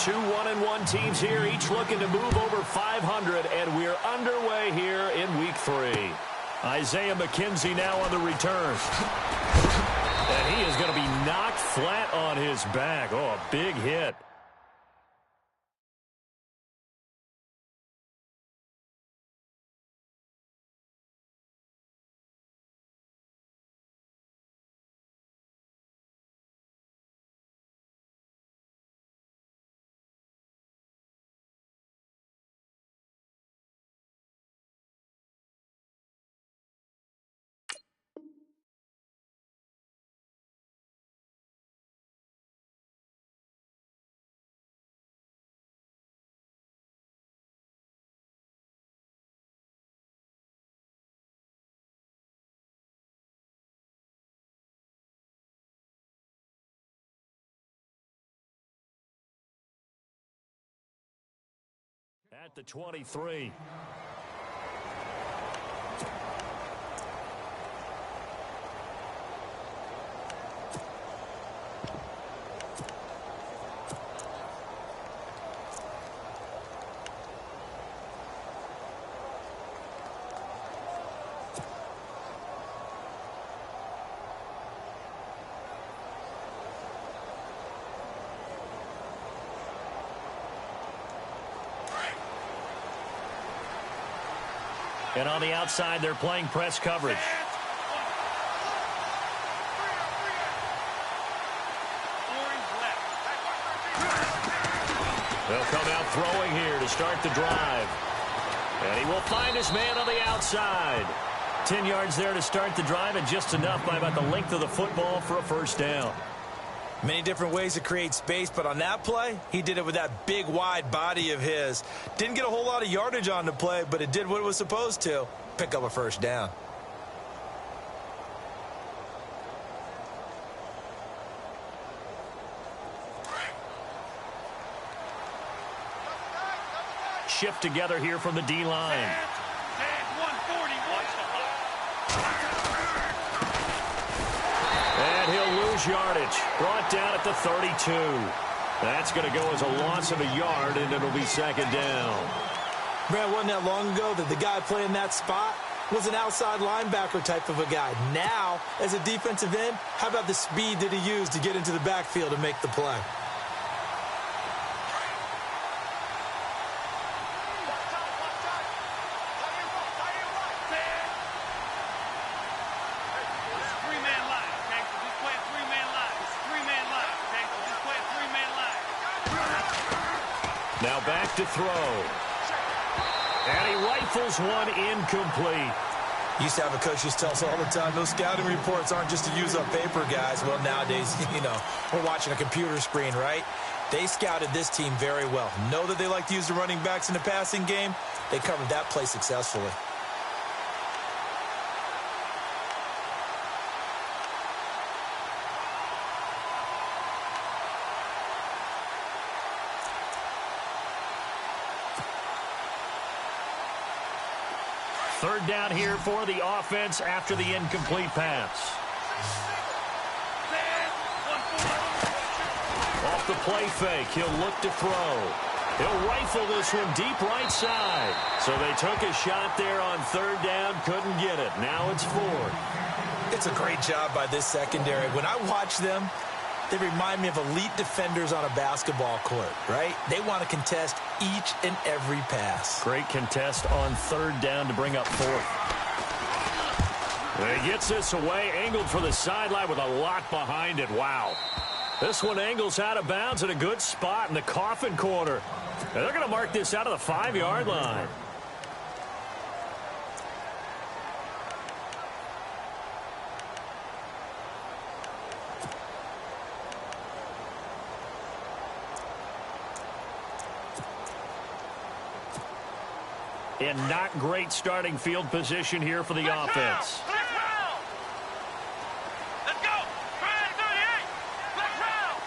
Two 1-1 teams here, each looking to move over 500, and we're underway here in Week 3. Isaiah McKenzie now on the return. And he is going to be knocked flat on his back. Oh, a big hit. At the 23. And on the outside, they're playing press coverage. They'll come out throwing here to start the drive. And he will find his man on the outside. 10 yards there to start the drive, and just enough by about the length of the football for a first down. Many different ways to create space, but on that play, he did it with that big, wide body of his. Didn't get a whole lot of yardage on the play, but it did what it was supposed to. Pick up a first down. Shift together here from the D-line. And he'll lose yardage. Brought down at the 32. That's going to go as a loss of a yard, and it'll be second down. Man, wasn't that long ago that the guy playing that spot was an outside linebacker type of a guy. Now, as a defensive end, how about the speed that he used to get into the backfield and make the play? Now back to throw. And he rifles one incomplete. Used to have a coach used to tell us all the time, those scouting reports aren't just to use up paper, guys. Well, nowadays, we're watching a computer screen, right? They scouted this team very well. Know that they like to use the running backs in the passing game. They covered that play successfully. Third down here for the offense after the incomplete pass. Off the play fake, he'll look to throw. He'll rifle this one deep right side. So they took a shot there on third down, couldn't get it. Now it's fourth. It's a great job by this secondary. When I watch them, they remind me of elite defenders on a basketball court, right? They want to contest each and every pass. Great contest on third down to bring up fourth. And he gets this away, angled for the sideline with a lot behind it. Wow. This one angles out of bounds at a good spot in the coffin corner. And they're going to mark this out of the 5-yard line. And not great starting field position here for the offense. Let's go. 38. Let's round.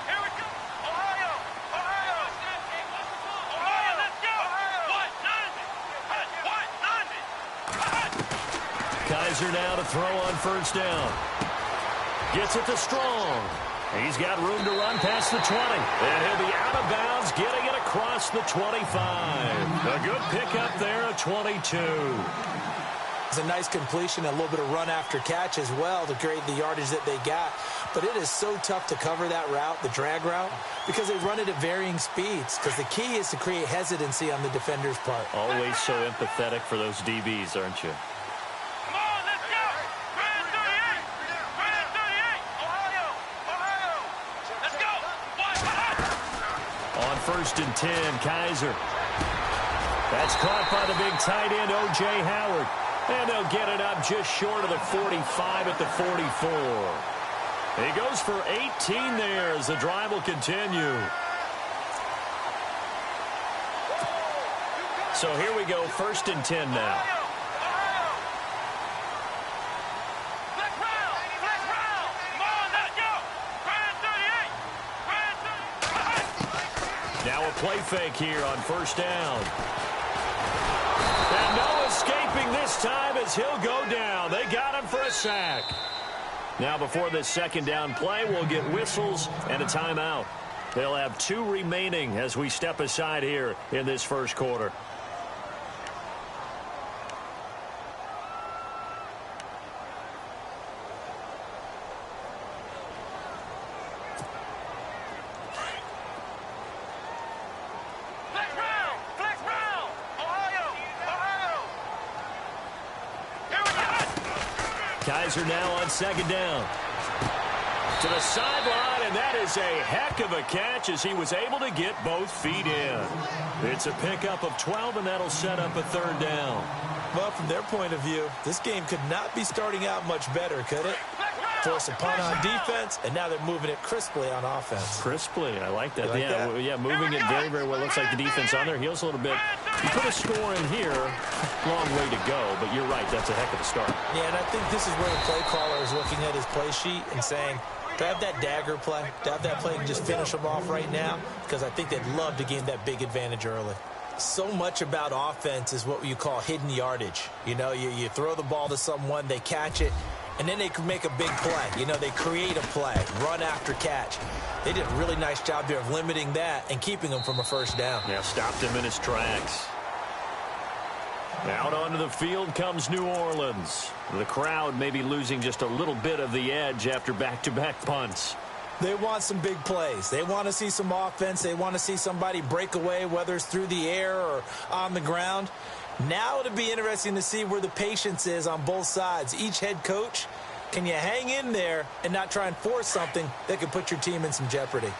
Here we go. Ohio. Let's go. What? Kaiser now to throw on first down. Gets it to Strong. He's got room to run past the 20. And he'll be out of bounds, getting it across the 25. A good pickup there at 22. It's a nice completion, a little bit of run after catch as well to create the yardage that they got. But it is so tough to cover that route, the drag route, because they run it at varying speeds. Because the key is to create hesitancy on the defender's part. Always so empathetic for those DBs, aren't you? Come on, let's go! Brand 38! Brand 38! Ohio! Ohio! Let's go! On 1st and 10, Kaiser. That's caught by the big tight end, O.J. Howard. And they'll get it up just short of the 45 at the 44. He goes for 18 there as the drive will continue. So here we go, 1st and 10 now. Now a play fake here on 1st down. And no escaping this time as he'll go down. They got him for a sack. Now before this 2nd down play, we'll get whistles and a timeout. They'll have 2 remaining as we step aside here in this 1st quarter. Kaiser now on 2nd down. To the sideline, and that is a heck of a catch as he was able to get both feet in. It's a pickup of 12, and that'll set up a 3rd down. Well, from their point of view, this game could not be starting out much better, could it? Force a punt on defense, and now they're moving it crisply on offense. Crisply, I like that. That? Yeah, moving it very, very well. Looks like the defense on their heels a little bit. You put a score in here, long way to go, but you're right, that's a heck of a start. Yeah, and I think this is where the play caller is looking at his play sheet and saying, to have that dagger play, to have that play and just finish them off right now, because I think they'd love to gain that big advantage early. So much about offense is what you call hidden yardage. You know, you throw the ball to someone, they catch it, and then they can make a big play. You know, they create a play, run after catch. They did a really nice job there of limiting that and keeping him from a 1st down. Yeah, stopped him in his tracks. Out onto the field comes New Orleans. The crowd may be losing just a little bit of the edge after back-to-back punts. They want some big plays. They want to see some offense. They want to see somebody break away, whether it's through the air or on the ground. Now it'll be interesting to see where the patience is on both sides. Each head coach, can you hang in there and not try and force something that could put your team in some jeopardy?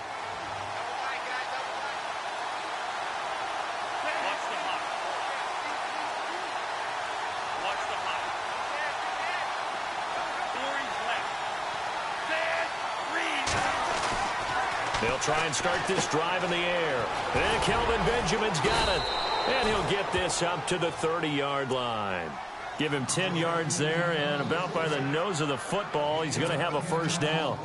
They'll try and start this drive in the air. And Kelvin Benjamin's got it. And he'll get this up to the 30-yard line. Give him 10 yards there, and about by the nose of the football, he's going to have a 1st down.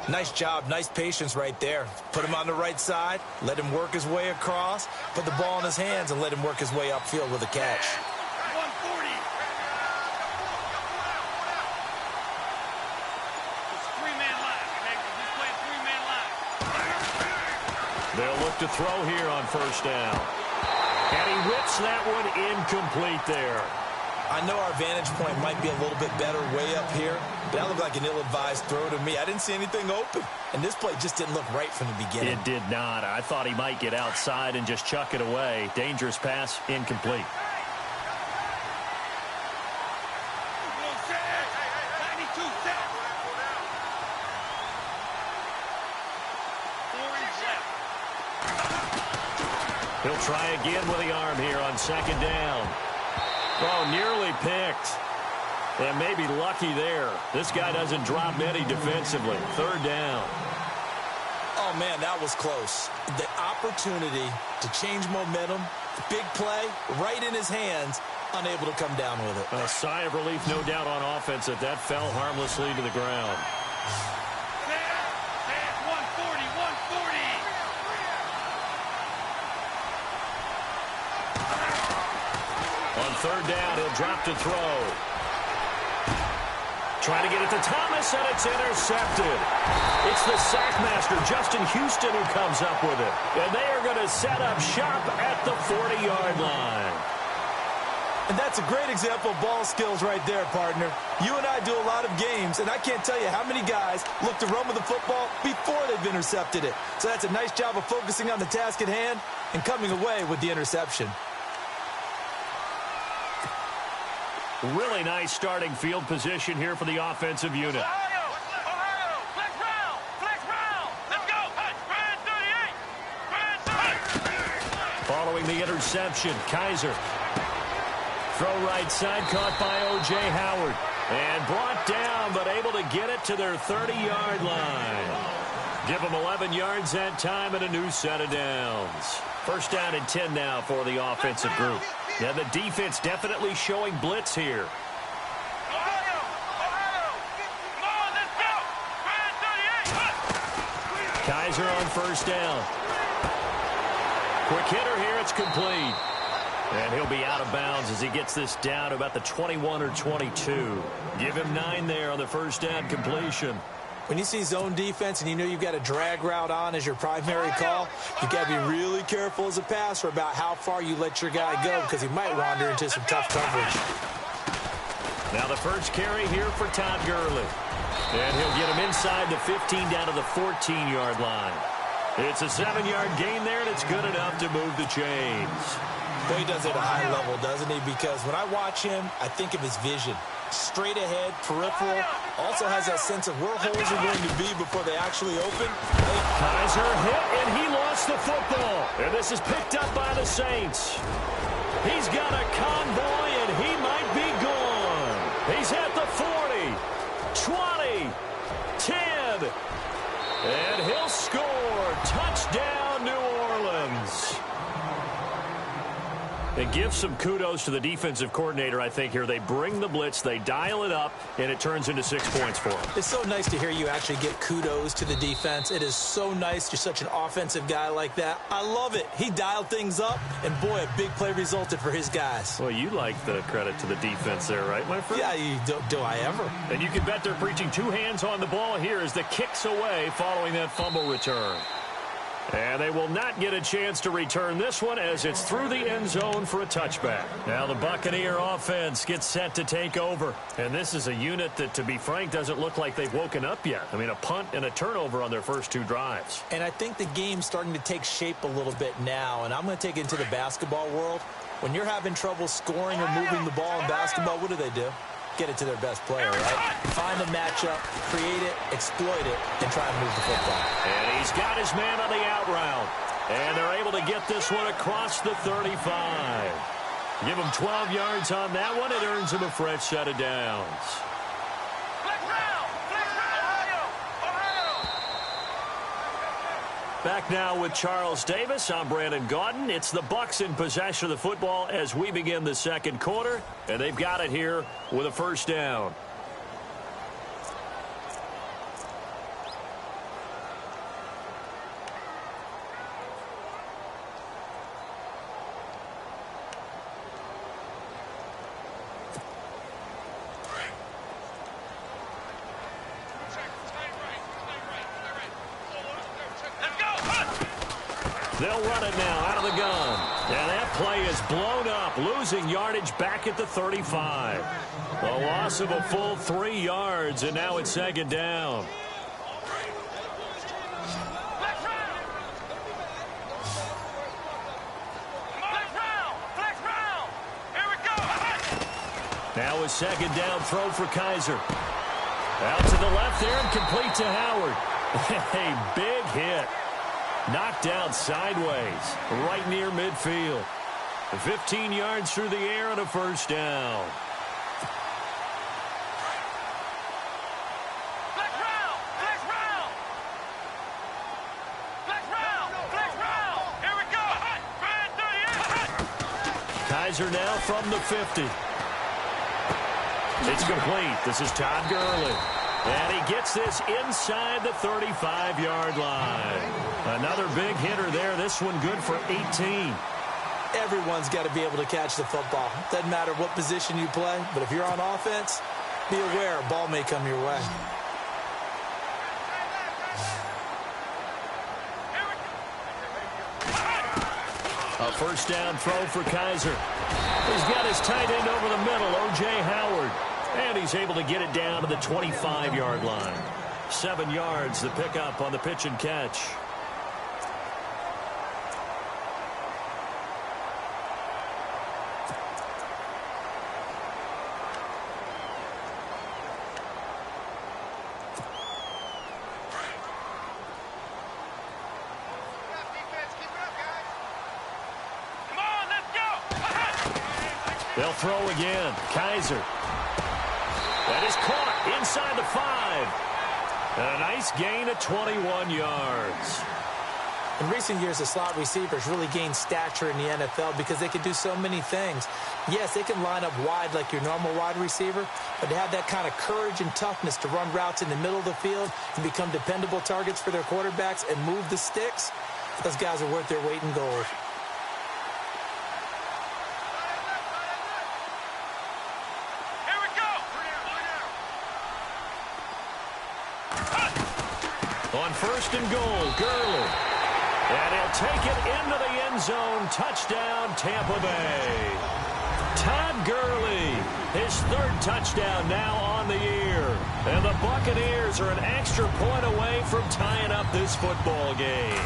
Nice job, nice patience right there. Put him on the right side, let him work his way across, put the ball in his hands, and let him work his way upfield with a catch. 140. It's 3-man line. Just playing 3-man line. They'll look to throw here on 1st down. And he whips that one incomplete there. I know our vantage point might be a little bit better way up here, but that looked like an ill-advised throw to me. I didn't see anything open, and this play just didn't look right from the beginning. It did not. I thought he might get outside and just chuck it away. Dangerous pass, incomplete. He'll try again with the arm here on 2nd down. Oh, nearly picked. And maybe lucky there. This guy doesn't drop many defensively. 3rd down. Oh, man, that was close. The opportunity to change momentum, big play, right in his hands, unable to come down with it. A sigh of relief, no doubt, on offense that fell harmlessly to the ground. 140, 140. On 3rd down, he'll drop to throw. Trying to get it to Thomas, and it's intercepted. It's It's the sackmaster, Justin Houston, who comes up with it. And they are going to set up shop at the 40-yard line. And that's a great example of ball skills right there, partner. You and I do a lot of games, and I can't tell you how many guys look to run with the football before they've intercepted it. So that's a nice job of focusing on the task at hand and coming away with the interception. Really nice starting field position here for the offensive unit. Ohio, flex round, let's go, Brand 38, Following the interception, Kaiser. Throw right side, caught by O.J. Howard. And brought down, but able to get it to their 30-yard line. Give them 11 yards that time and a new set of downs. First down and 10 now for the offensive group. Yeah, the defense definitely showing blitz here. Ohio, come on, let's go, Brand 38. Kaiser on first down. Quick hitter here, it's complete. And he'll be out of bounds as he gets this down to about the 21 or 22. Give him 9 there on the first down completion. When you see zone defense and you know you've got a drag route on as your primary call, you've got to be really careful as a passer about how far you let your guy go because he might wander into some tough coverage. Now the first carry here for Todd Gurley. And he'll get him inside the 15 down to the 14-yard line. It's a 7-yard gain there, and it's good enough to move the chains. Well, he does it at a high level, doesn't he? Because when I watch him, I think of his vision. Straight ahead, peripheral, also has that sense of where holes are going to be before they actually open. Kaiser hit, and he lost the football. And this is picked up by the Saints. He's got a convoy, and he might be gone. He's at the 40, 20, 10, and he'll score. Touchdown, New Orleans. And give some kudos to the defensive coordinator, I think, here. They bring the blitz, they dial it up, and it turns into 6 points for them. It's so nice to hear you actually give kudos to the defense. It is so nice. You're such an offensive guy like that. I love it. He dialed things up, and, boy, a big play resulted for his guys. Well, you like the credit to the defense there, right, my friend? Yeah, do I ever? And you can bet they're preaching 2 hands on the ball here as the kick's away following that fumble return. And they will not get a chance to return this one as it's through the end zone for a touchback. Now the Buccaneer offense gets set to take over. And this is a unit that, to be frank, doesn't look like they've woken up yet. I mean, a punt and a turnover on their first 2 drives. And I think the game's starting to take shape a little bit now. And I'm going to take it into the basketball world. When you're having trouble scoring or moving the ball in basketball, what do? Get it to their best player, right? Find the matchup, create it, exploit it, and try and move the football. And he's got his man on the out route. And they're able to get this one across the 35. Give him 12 yards on that one. It earns him a fresh set of downs. Back now with Charles Davis. I'm Brandon Gaudin. It's the Bucs in possession of the football as we begin the second quarter. And they've got it here with a first down. They'll run it now out of the gun. And that play is blown up, losing yardage back at the 35. A loss of a full 3 yards, and now it's second down. Now a second down throw for Kaiser. Out to the left there and complete to Howard. A big hit. Knocked down sideways, right near midfield. 15 yards through the air and a first down. Kaiser now from the 50. It's complete. This is Todd Gurley. And he gets this inside the 35-yard line. Another big hitter there. This one good for 18. Everyone's got to be able to catch the football. Doesn't matter what position you play, but if you're on offense, be aware a ball may come your way. A first down throw for Kaiser. He's got his tight end over the middle, O.J. Howard. And he's able to get it down to the 25-yard line. 7 yards, the pickup on the pitch and catch. They'll throw again. Kaiser. That is caught inside the 5. And a nice gain of 21 yards. In recent years, the slot receivers really gained stature in the NFL because they can do so many things. Yes, they can line up wide like your normal wide receiver, but to have that kind of courage and toughness to run routes in the middle of the field and become dependable targets for their quarterbacks and move the sticks, those guys are worth their weight in gold. On first and goal, Gurley. And he'll take it into the end zone. Touchdown, Tampa Bay. Todd Gurley, his 3rd touchdown now on the year. And the Buccaneers are an extra point away from tying up this football game.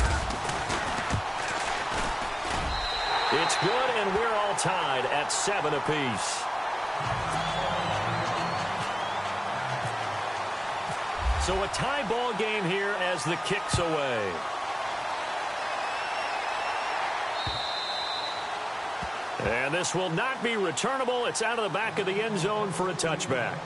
It's good, and we're all tied at 7 apiece. So a tie ball game here as the kick's away. And this will not be returnable. It's out of the back of the end zone for a touchback.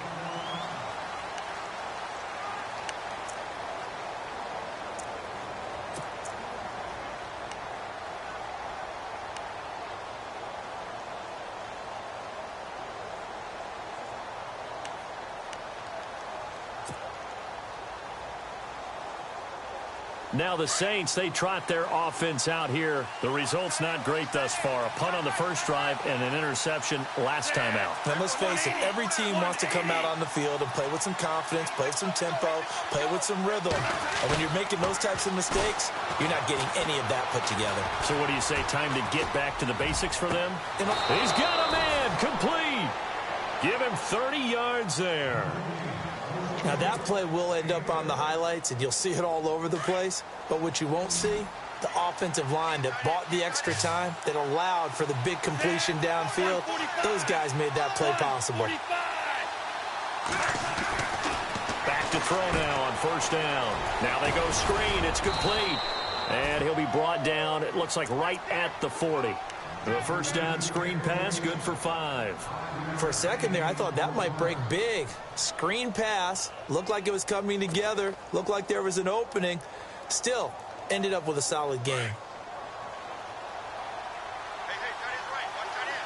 Now the Saints, they trot their offense out here. The result's not great thus far. A punt on the first drive and an interception last time out. And let's face it, every team wants to come out on the field and play with some confidence, play with some tempo, play with some rhythm. And when you're making those types of mistakes, you're not getting any of that put together. So what do you say, time to get back to the basics for them? He's got a man, complete. Give him 30 yards there. Now, that play will end up on the highlights, and you'll see it all over the place. But what you won't see, the offensive line that bought the extra time, that allowed for the big completion downfield, those guys made that play possible. Back to throw now on first down. Now they go screen. It's complete. And he'll be brought down, it looks like right at the 40. The first down screen pass, good for 5. For a second there, I thought that might break big. Screen pass, looked like it was coming together, looked like there was an opening. Still, ended up with a solid game. Hey, tight end's right. Watch tight end.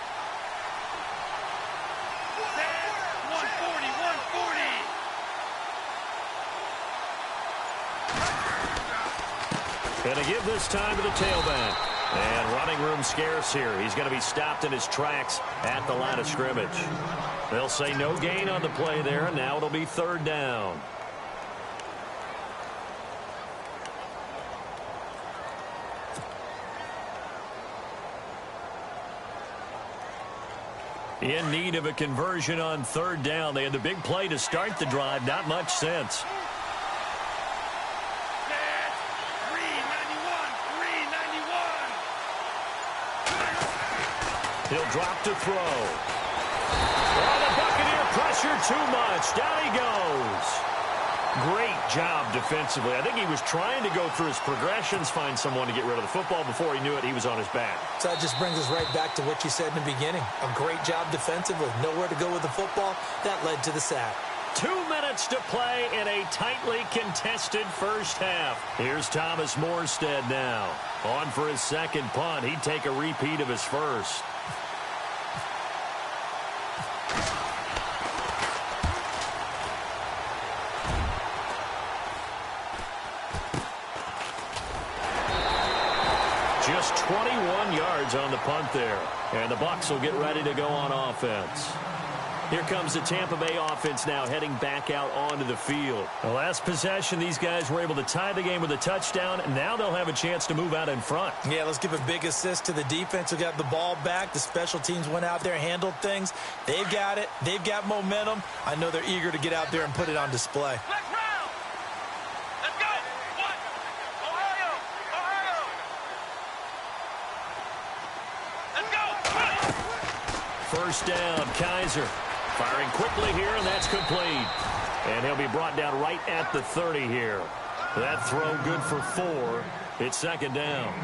140. Going to give this time to the tailback. And running room scarce here. He's going to be stopped in his tracks at the line of scrimmage. They'll say no gain on the play there. Now it'll be 3rd down. In need of a conversion on 3rd down. They had the big play to start the drive. Not much sense. He'll drop to throw. Oh, the Buccaneer pressure too much. Down he goes. Great job defensively. I think he was trying to go through his progressions, find someone to get rid of the football. Before he knew it, he was on his back. So that just brings us right back to what you said in the beginning. A great job defensively. Nowhere to go with the football. That led to the sack. 2 minutes to play in a tightly contested first half. Here's Thomas Morstead now. On for his second punt. He'd take a repeat of his first. Just 21 yards on the punt there. And the Bucs will get ready to go on offense. Here comes the Tampa Bay offense now heading back out onto the field. The last possession, these guys were able to tie the game with a touchdown, and now they'll have a chance to move out in front. Yeah, let's give a big assist to the defense who got the ball back. The special teams went out there, handled things. They've got it. They've got momentum. I know they're eager to get out there and put it on display. Flex round. Let's go. What? Ohio. Ohio. Let's go. First down, Kaiser. Firing quickly here, and that's complete. And he'll be brought down right at the 30 here. That throw good for 4. It's second down.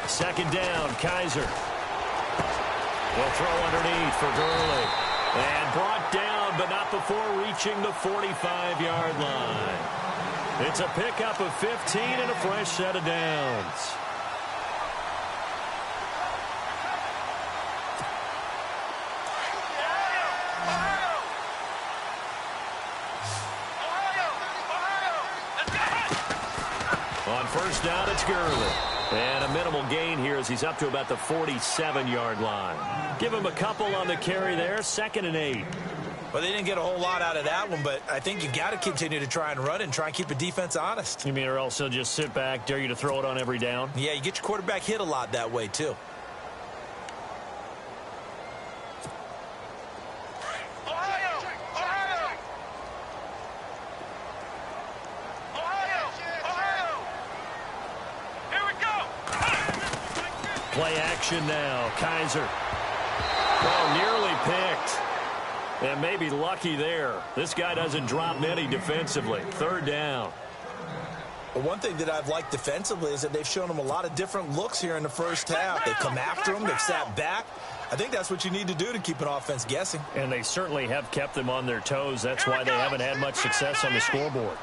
Second down, Kaiser. Will throw underneath for Gurley. And brought down, but not before reaching the 45-yard line. It's a pickup of 15 and a fresh set of downs. On first down, it's Gurley. And a minimal gain here as he's up to about the 47-yard line. Give him a couple on the carry there, 2nd and 8. Well, they didn't get a whole lot out of that one, but I think you got to continue to try and run and try and keep the defense honest. You mean or else they'll just sit back, dare you to throw it on every down? Yeah, you get your quarterback hit a lot that way, too. Play action now. Kaiser. Oh, nearly picked. And maybe lucky there. This guy doesn't drop many defensively. Third down. Well, one thing that I've liked defensively is that they've shown him a lot of different looks here in the first half. They've come after him. They've sat back. I think that's what you need to do to keep an offense guessing. And they certainly have kept them on their toes. That's why they haven't had much success on the scoreboard.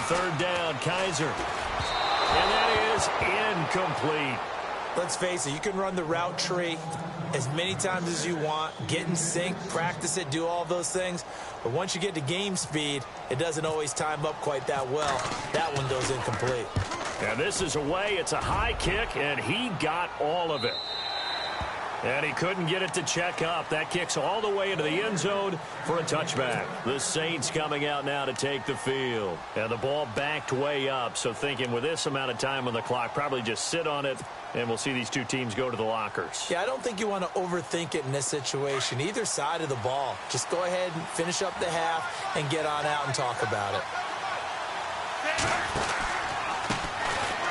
Third down, Kaiser. And that is incomplete. Let's face it, you can run the route tree as many times as you want, get in sync, practice it, do all those things. But once you get to game speed, it doesn't always time up quite that well. That one goes incomplete. And this is away. It's a high kick, and he got all of it. And he couldn't get it to check up. That kicks all the way into the end zone for a touchback. The Saints coming out now to take the field. And the ball backed way up. So thinking with this amount of time on the clock, probably just sit on it, and we'll see these two teams go to the lockers. Yeah, I don't think you want to overthink it in this situation. Either side of the ball. Just go ahead and finish up the half and get on out and talk about it.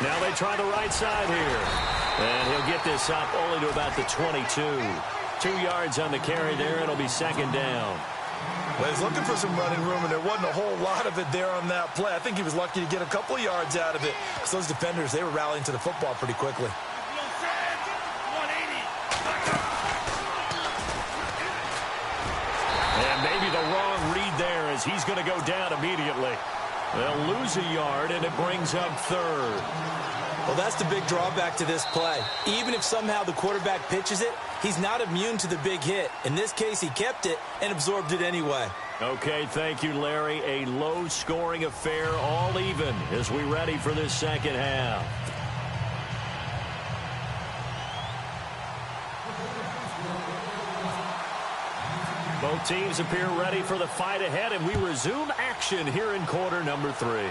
Now they try the right side here. And he'll get this up only to about the 22. 2 yards on the carry there. It'll be second down. Well, he's looking for some running room, and there wasn't a whole lot of it there on that play. I think he was lucky to get a couple of yards out of it. Because those defenders, they were rallying to the football pretty quickly. And maybe the wrong read there as he's going to go down immediately. They'll lose a yard, and it brings up third. Well, that's the big drawback to this play. Even if somehow the quarterback pitches it, he's not immune to the big hit. In this case, he kept it and absorbed it anyway. Okay, thank you, Larry. A low-scoring affair, all even, as we ready for this second half. Both teams appear ready for the fight ahead, and we resume action here in quarter number 3.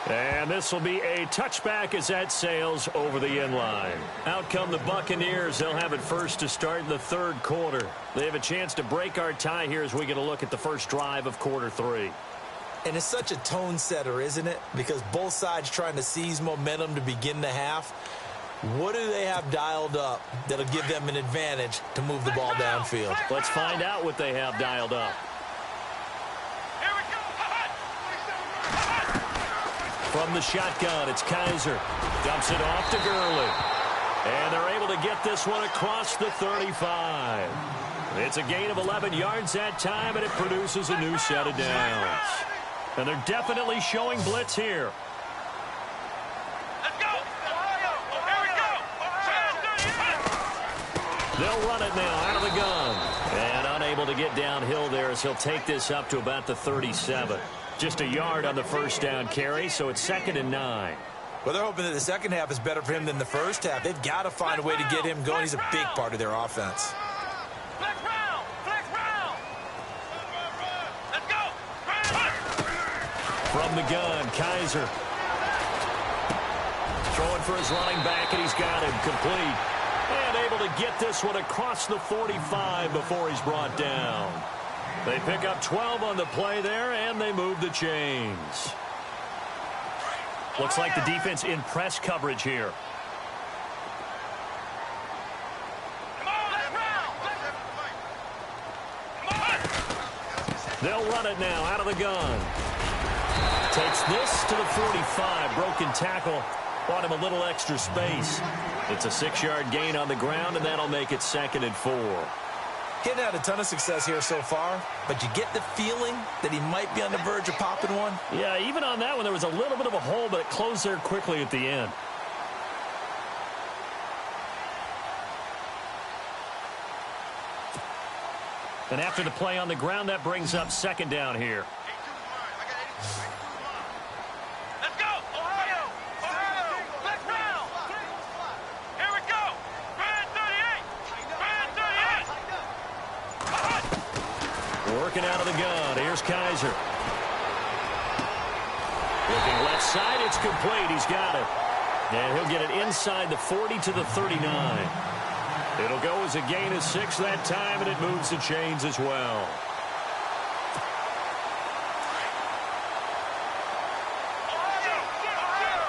And this will be a touchback as that sails over the end line. Out come the Buccaneers. They'll have it first to start the third quarter. They have a chance to break our tie here as we get a look at the first drive of quarter 3. And it's such a tone setter, isn't it? Because both sides trying to seize momentum to begin the half. What do they have dialed up that'll give them an advantage to move the ball downfield? Let's find out what they have dialed up. Here we go. From the shotgun, it's Kaiser. Dumps it off to Gurley. And they're able to get this one across the 35. It's a gain of 11 yards that time, and it produces a new set of downs. And they're definitely showing blitz here. Let's go. Ohio. Here we go. They'll run it now out of the gun. And unable to get downhill there as he'll take this up to about the 37. Just a yard on the first down carry, so it's 2nd and 9. Well, they're hoping that the second half is better for him than the first half. They've got to find a way to get him going. He's a big part of their offense. Flex round. Flex round. Let's go. From the gun, Kaiser. Throwing for his running back, and he's got him complete. And able to get this one across the 45 before he's brought down. They pick up 12 on the play there, and they move the chains. Looks like the defense in press coverage here. Come on, let's round. Come on. They'll run it now out of the gun. Takes this to the 45. Broken tackle. Bought him a little extra space. It's a 6-yard gain on the ground, and that'll make it 2nd and 4. Getting had a ton of success here so far, but you get the feeling that he might be on the verge of popping one. Yeah, even on that one, there was a little bit of a hole, but it closed there quickly at the end. And after the play on the ground, that brings up 2nd down here. Let's go. Ohio. Ohio. Let's round. Here we go. Grand 38. Grand 38. Working out of the gun. Here's Kaiser. Looking left side. It's complete. He's got it. And he'll get it inside the 40 to the 39. It'll go as a gain of 6 that time, and it moves the chains as well. Ohio. Ohio.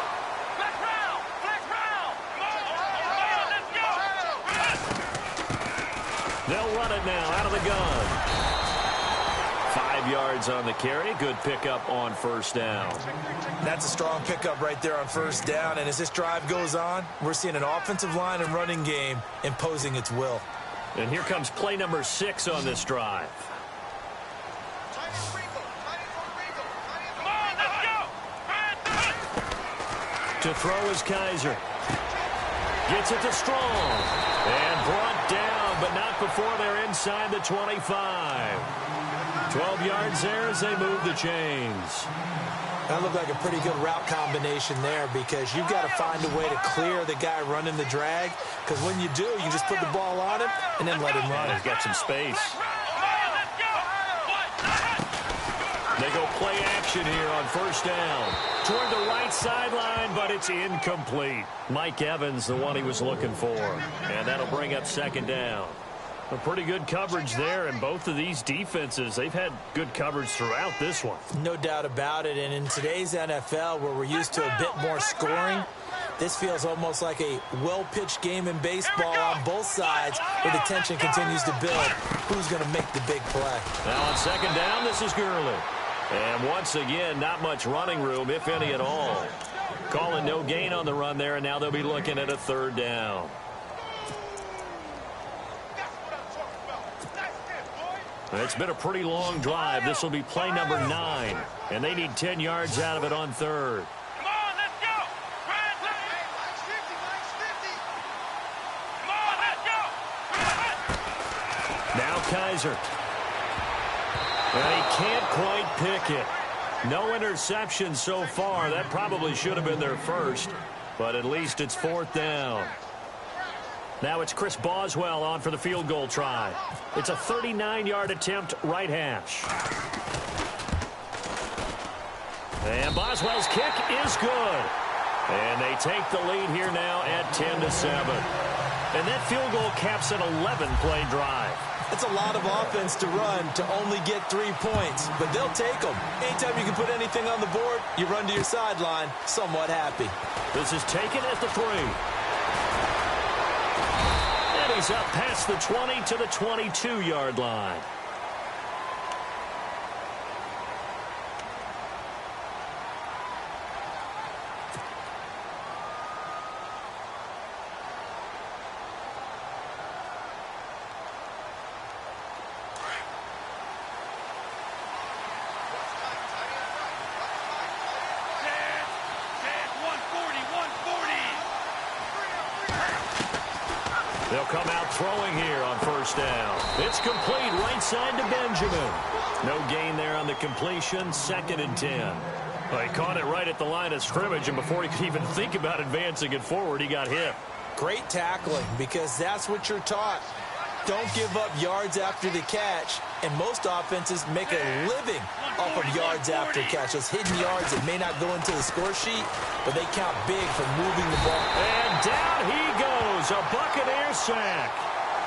Flex round. Flex round. Come on. Let's go. They'll run it now out of the gun. 5 yards on the carry. Good pickup on first down. That's a strong pickup right there on first down, and as this drive goes on, we're seeing an offensive line and running game imposing its will. And here comes play number 6 on this drive. Come on, let's go. To throw is Kaiser. Gets it to Strong. And brought down, but not before they're inside the 25. 12 yards there as they move the chains. That looked like a pretty good route combination there because you've got to find a way to clear the guy running the drag, because when you do, you just put the ball on him and then let him run. He's got some space. Ohio, let's go. They go play action here on first down. Toward the right sideline, but it's incomplete. Mike Evans, the one he was looking for. And that'll bring up 2nd down. A pretty good coverage there, and both of these defenses, they've had good coverage throughout this one. No doubt about it, and in today's NFL, where we're used to a bit more scoring, this feels almost like a well-pitched game in baseball on both sides, where the tension continues to build. Who's going to make the big play? Now on 2nd down, this is Gurley. And once again, not much running room, if any at all. Calling no gain on the run there, and now they'll be looking at a 3rd down. It's been a pretty long drive. This will be play number 9. And they need 10 yards out of it on 3rd. Come on, let's go. Grand 38. Come on, let's go. Now Kaiser. And he can't quite pick it. No interception so far. That probably should have been their first. But at least it's 4th down. Now it's Chris Boswell on for the field goal try. It's a 39-yard attempt, right hash. And Boswell's kick is good. And they take the lead here now at 10-7. And that field goal caps an 11-play drive. It's a lot of offense to run to only get 3 points, but they'll take them. Anytime you can put anything on the board, you run to your sideline somewhat happy. This is taken at the 3. he's up past the 20 to the 22-yard line. They'll come out throwing here on first down. It's complete right side to Benjamin. No gain there on the completion. 2nd and 10. Well, he caught it right at the line of scrimmage, and before he could even think about advancing it forward, he got hit. Great tackling, because that's what you're taught. Don't give up yards after the catch, and most offenses make a living off of yards after catch. Those hidden yards that may not go into the score sheet, but they count big for moving the ball. And down he goes, a Buccaneer sack.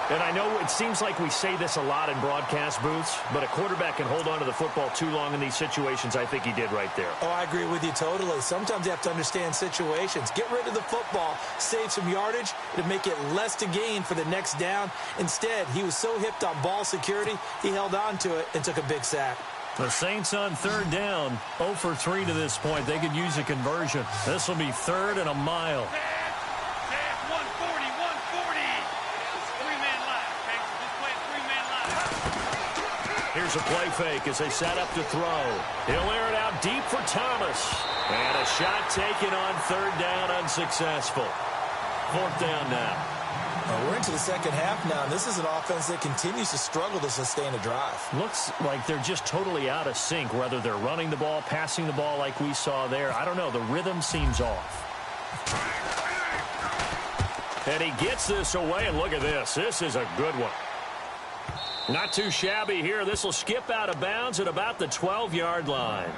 And I know it seems like we say this a lot in broadcast booths, but a quarterback can hold on to the football too long in these situations. I think he did right there. Oh, I agree with you totally. Sometimes you have to understand situations. Get rid of the football, save some yardage to make it less to gain for the next down. Instead, he was so hipped on ball security, he held on to it and took a big sack. The Saints on 3rd down, 0 for 3 to this point. They could use a conversion. This will be 3rd and a mile. 140, 140. Three-man line. Okay, so this play is three-man line. Here's a play fake as they set up to throw. He'll air it out deep for Thomas. And a shot taken on 3rd down, unsuccessful. 4th down now. We're into the second half now, and this is an offense that continues to struggle to sustain a drive. Looks like they're just totally out of sync, whether they're running the ball, passing the ball like we saw there. I don't know. The rhythm seems off. And he gets this away, and look at this. This is a good one. Not too shabby here. This will skip out of bounds at about the 12-yard line.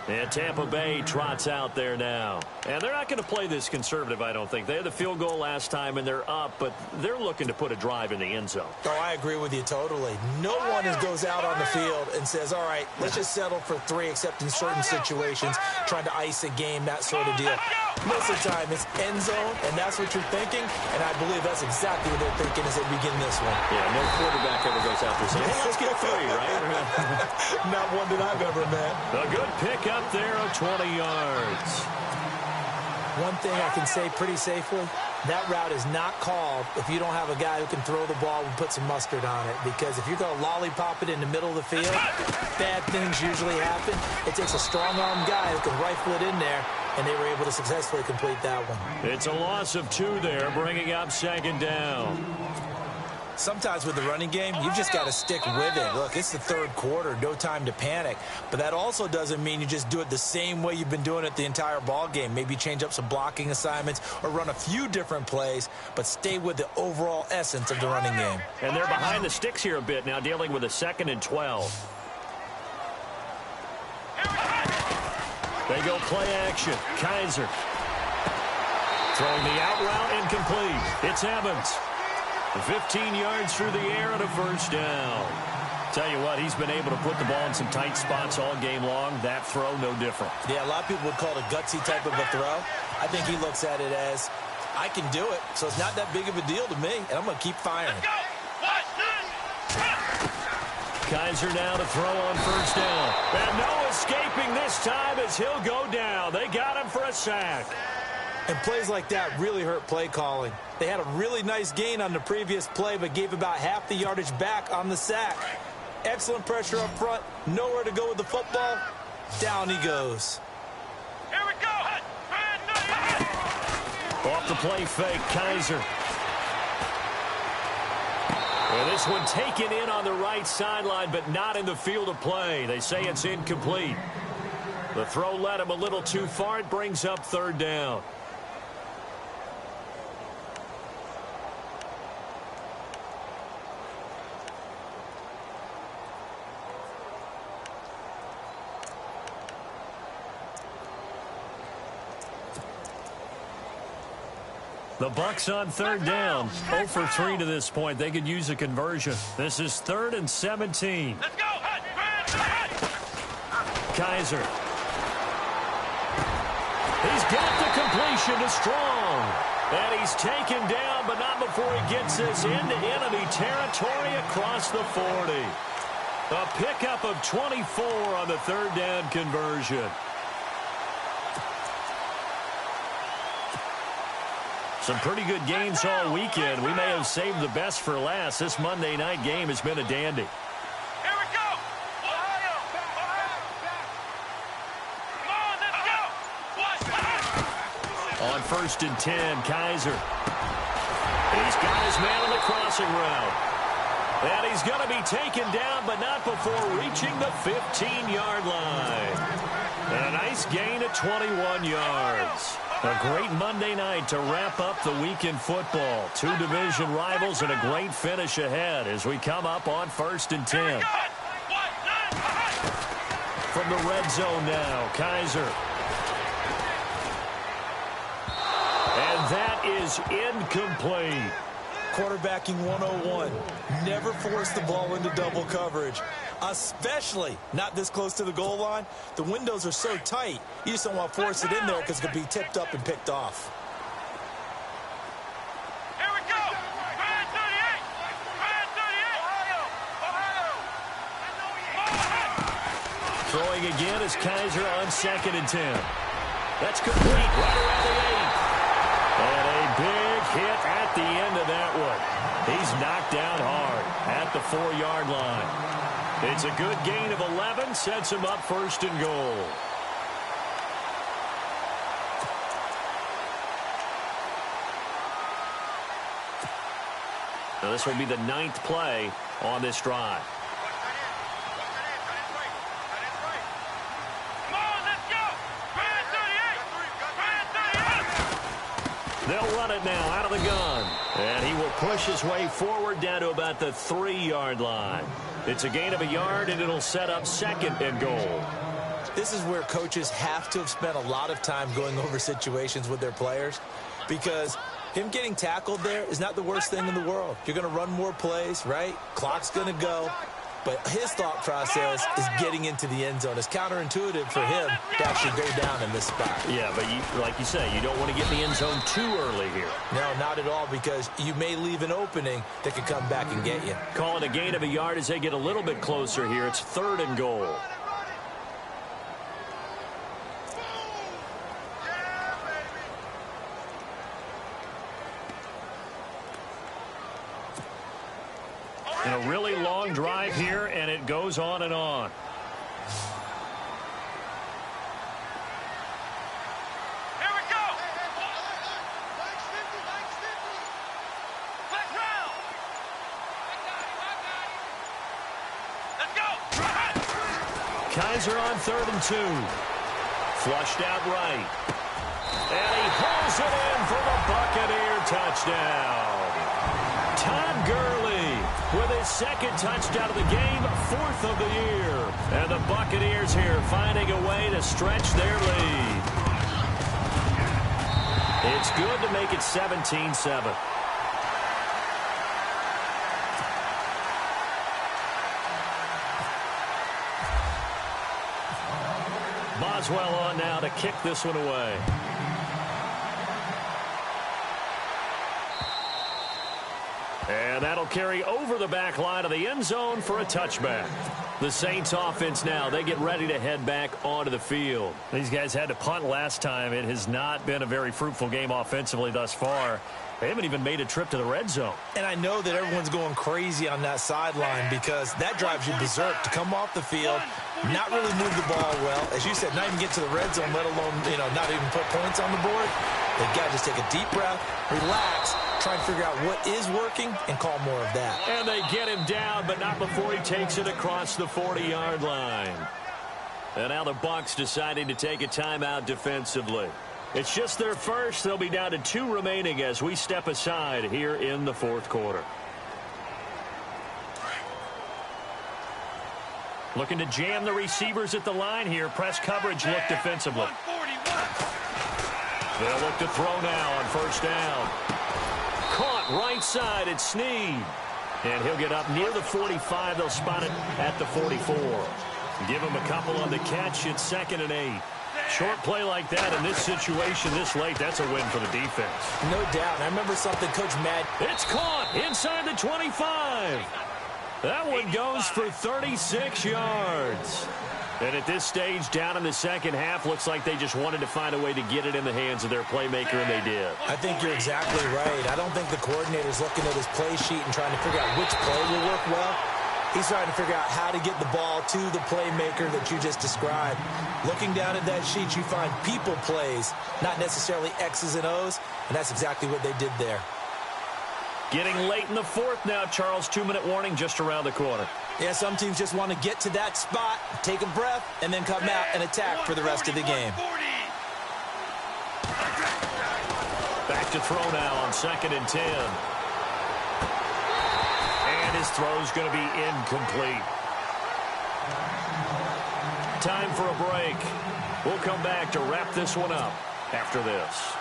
And Tampa Bay trots out there now. And they're not going to play this conservative, I don't think. They had the field goal last time, and they're up, but they're looking to put a drive in the end zone. Oh, I agree with you totally. No one goes out on the field and says, all right, let's just settle for 3, except in certain situations, trying to ice a game, that sort of deal. Most of the time, it's end zone, and that's what you're thinking, and I believe that's exactly what they're thinking as they begin this one. Yeah, no quarterback ever goes out there saying, hey, let's get 3, right? Not one that I've ever met. A good pick up there of 20 yards. One thing I can say pretty safely, that route is not called if you don't have a guy who can throw the ball and put some mustard on it. Because if you're going to lollipop it in the middle of the field, bad things usually happen. It takes a strong-armed guy who can rifle it in there, and they were able to successfully complete that one. It's a loss of 2 there, bringing up 2nd down. Sometimes with the running game, you've just got to stick with it. Look, it's the 3rd quarter, no time to panic. But that also doesn't mean you just do it the same way you've been doing it the entire ball game. Maybe change up some blocking assignments or run a few different plays, but stay with the overall essence of the running game. And they're behind the sticks here a bit now, dealing with a 2nd and 12. They go play action. Kaiser. Throwing the out route incomplete. It's Evans. 15 yards through the air and a 1st down. Tell you what, he's been able to put the ball in some tight spots all game long. That throw, no different. Yeah, a lot of people would call it a gutsy type of a throw. I think he looks at it as, I can do it, so it's not that big of a deal to me, and I'm going to keep firing. Let's go. Kaiser now to throw on 1st down. And no escaping this time as he'll go down. They got him for a sack. And plays like that really hurt play calling. They had a really nice gain on the previous play, but gave about half the yardage back on the sack. Excellent pressure up front. Nowhere to go with the football. Down he goes. Here we go. Off the play fake, Kaiser. Well, this one taken in on the right sideline, but not in the field of play. They say it's incomplete. The throw led him a little too far. It brings up 3rd down. The Bucs on 3rd down. 0 for 3 to this point. They could use a conversion. This is 3rd and 17. Let's go. Kaiser. He's got the completion to Strong. And he's taken down, but not before he gets this into enemy territory across the 40. A pickup of 24 on the third down conversion. Some pretty good games all weekend. We may have saved the best for last. This Monday night game has been a dandy. Here we go. Ohio. Come on, let's go. On 1st and 10, Kaiser. He's got his man on the crossing route. And he's going to be taken down, but not before reaching the 15-yard line. And a nice gain of 21 yards. A great Monday night to wrap up the week in football. Two division rivals and a great finish ahead as we come up on 1st and 10. From the red zone now, Kaiser. And that is incomplete. Quarterbacking 101. Never force the ball into double coverage, especially not this close to the goal line. The windows are so tight, you just don't want to force it in there because it could be tipped up and picked off. Here we go. Brand 38. Brand 38. Ohio. Throwing again is Kaiser on 2nd and 10. That's complete right around the 8. And a big hit at the end of that one. He's knocked down hard at the 4-yard line. It's a good gain of 11, sets him up 1st and goal. Now this will be the 9th play on this drive. They'll run it now out of the gun. And he will push his way forward down to about the 3-yard line. It's a gain of a yard, and it'll set up 2nd and goal. This is where coaches have to have spent a lot of time going over situations with their players, because him getting tackled there is not the worst thing in the world. You're going to run more plays, right? Clock's going to go. But his thought process is getting into the end zone. It's counterintuitive for him to actually go down in this spot. Yeah, but like you say, you don't want to get in the end zone too early here. No, not at all, because you may leave an opening that could come back and get you. Calling a gain of a yard as they get a little bit closer here. It's 3rd and goal. And a really long drive here, and it goes on and on. Here we go. Let's round. Let's go. Kaiser on 3rd and 2. Flushed out right. And he hauls it in for the Buccaneer touchdown. Todd Gurley with his 2nd touchdown of the game, 4th of the year. And the Buccaneers here finding a way to stretch their lead. It's good to make it 17-7. Boswell on now to kick this one away. And that'll carry over the back line of the end zone for a touchback. The Saints offense now, they get ready to head back onto the field. These guys had to punt last time. It has not been a very fruitful game offensively thus far. They haven't even made a trip to the red zone. And I know that everyone's going crazy on that sideline because that drives you berserk to come off the field, not really move the ball well. As you said, not even get to the red zone, let alone, not even put points on the board. They've got to just take a deep breath, relax, try and figure out what is working and call more of that. And they get him down, but not before he takes it across the 40-yard line. And now the Bucs deciding to take a timeout defensively. It's just their first. They'll be down to 2 remaining as we step aside here in the 4th quarter. Looking to jam the receivers at the line here. Press coverage look defensively. They'll look to throw now on 1st down. Caught right side at Snead. And he'll get up near the 45. They'll spot it at the 44. Give him a couple on the catch. It's 2nd and 8. Short play like that in this situation this late, that's a win for the defense. No doubt. I remember something Coach Madden. It's caught inside the 25. That one goes for 36 yards. And at this stage, down in the second half, looks like they just wanted to find a way to get it in the hands of their playmaker, and they did. I think you're exactly right. I don't think the coordinator's looking at his play sheet and trying to figure out which play will work well. He's trying to figure out how to get the ball to the playmaker that you just described. Looking down at that sheet, you find people plays, not necessarily X's and O's, and that's exactly what they did there. Getting late in the fourth now, Charles. 2-minute warning just around the corner. Yeah, some teams just want to get to that spot, take a breath, and then come out and attack for the rest of the game. Back to throw now on 2nd and 10. And his throw's going to be incomplete. Time for a break. We'll come back to wrap this one up after this.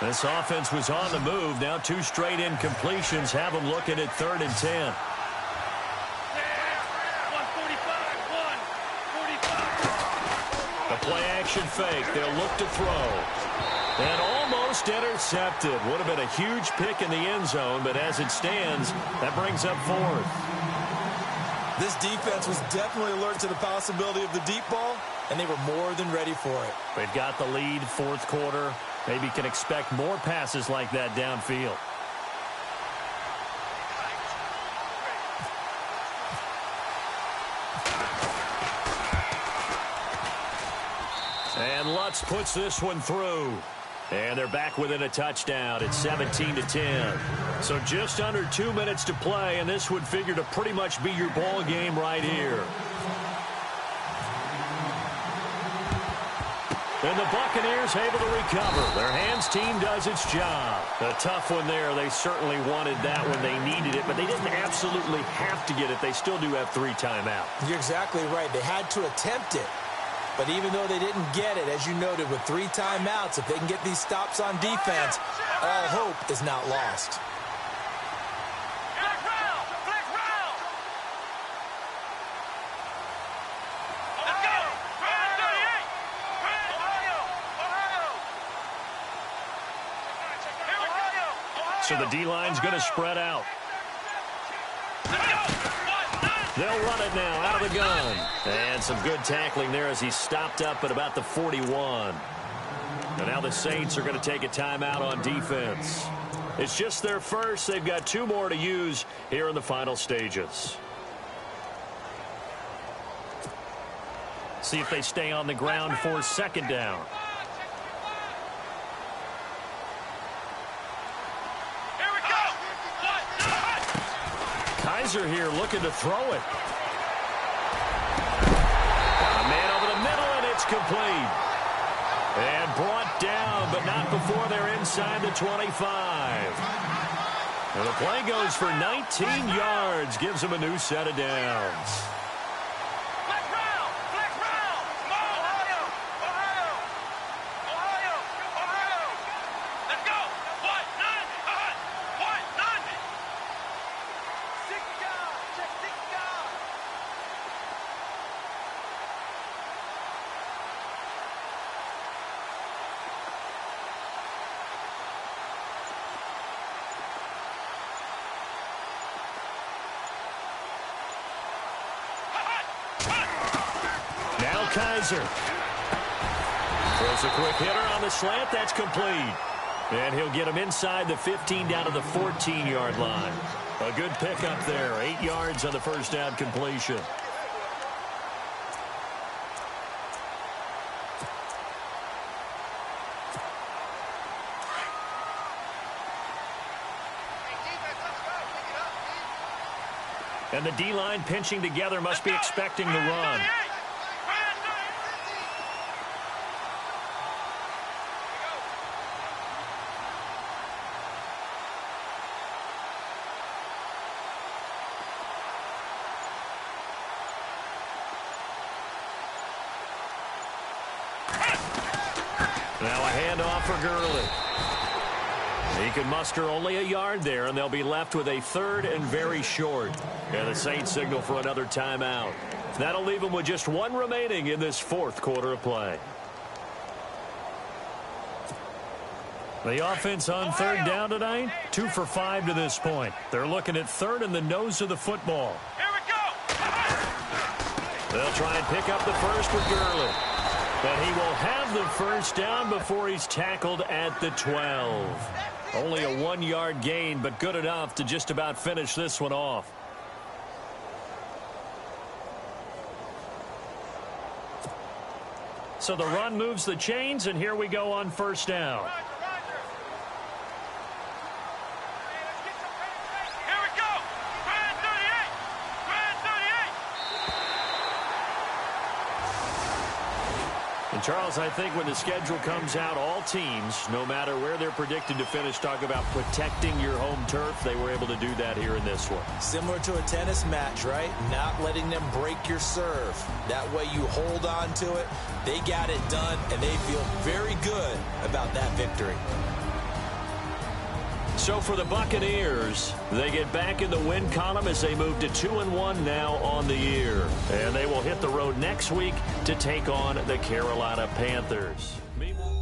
This offense was on the move. Now 2 straight incompletions have them looking at 3rd and 10. The play action fake. They'll look to throw. And almost intercepted. Would have been a huge pick in the end zone, but as it stands, that brings up 4th. This defense was definitely alert to the possibility of the deep ball, and they were more than ready for it. They've got the lead, 4th quarter. Maybe can expect more passes like that downfield. And Lutz puts this one through. And they're back within a touchdown. It's 17-10. So just under 2 minutes to play, and this would figure to pretty much be your ball game right here. And the Buccaneers able to recover. Their hands team does its job. A tough one there. They certainly wanted that when they needed it, but they didn't absolutely have to get it. They still do have 3 timeouts. You're exactly right. They had to attempt it. But even though they didn't get it, as you noted, with 3 timeouts, if they can get these stops on defense, all hope is not lost. So the D-line's going to spread out. They'll run it now out of the gun. And some good tackling there as he stopped up at about the 41. And now the Saints are going to take a timeout on defense. It's just their first. They've got 2 more to use here in the final stages. See if they stay on the ground for 2nd down. Kaiser here looking to throw it. A man over the middle, and it's complete. And brought down, but not before they're inside the 25. And the play goes for 19 yards, gives them a new set of downs. Kaiser throws a quick hitter on the slant. That's complete. And he'll get him inside the 15 down to the 14-yard line. A good pickup there. 8 yards on the first down completion. And the D-line pinching together must be expecting the run. Now a handoff for Gurley. He can muster only a yard there, and they'll be left with a third and very short. And the Saints signal for another timeout. That'll leave them with just one remaining in this fourth quarter of play. The offense on third down tonight, 2 for 5 to this point. They're looking at third and the nose of the football. Here we go. They'll try and pick up the first with Gurley. But he will have the first down before he's tackled at the 12. Only a 1-yard gain, but good enough to just about finish this one off. So the run moves the chains, and here we go on first down. And Charles, I think when the schedule comes out, all teams, no matter where they're predicted to finish, talk about protecting your home turf. They were able to do that here in this one. Similar to a tennis match, right? Not letting them break your serve. That way you hold on to it. They got it done, and they feel very good about that victory. So for the Buccaneers, they get back in the win column as they move to 2-1 now on the year. And they will hit the road next week to take on the Carolina Panthers. Meanwhile,